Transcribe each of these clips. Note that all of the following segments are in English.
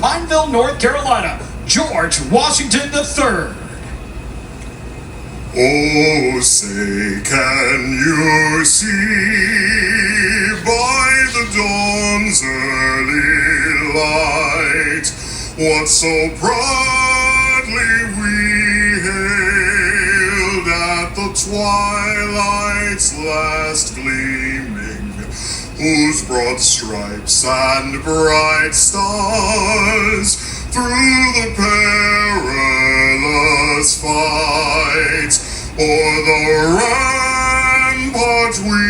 Pineville, North Carolina, George Washington III. Oh, say, can you see by the dawn's early light what so proudly we hailed at the twilight's last gleaming, whose broad stripes and bright stars through the perilous fight o'er the rampart we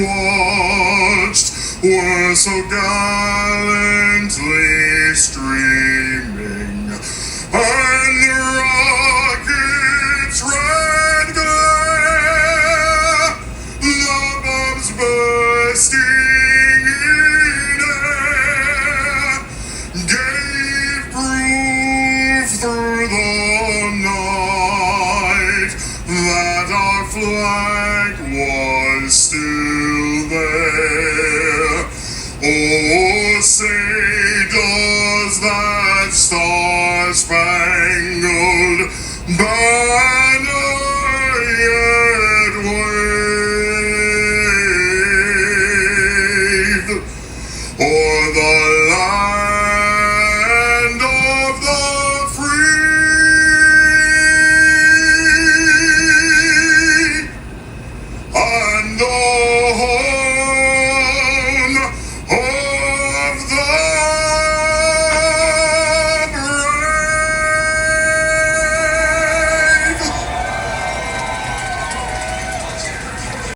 watched were so gallantly streaming, and the rocket's red glare, the bombs bursting in air, gave proof through the night that our flag was still there. Oh, say, does that star-spangled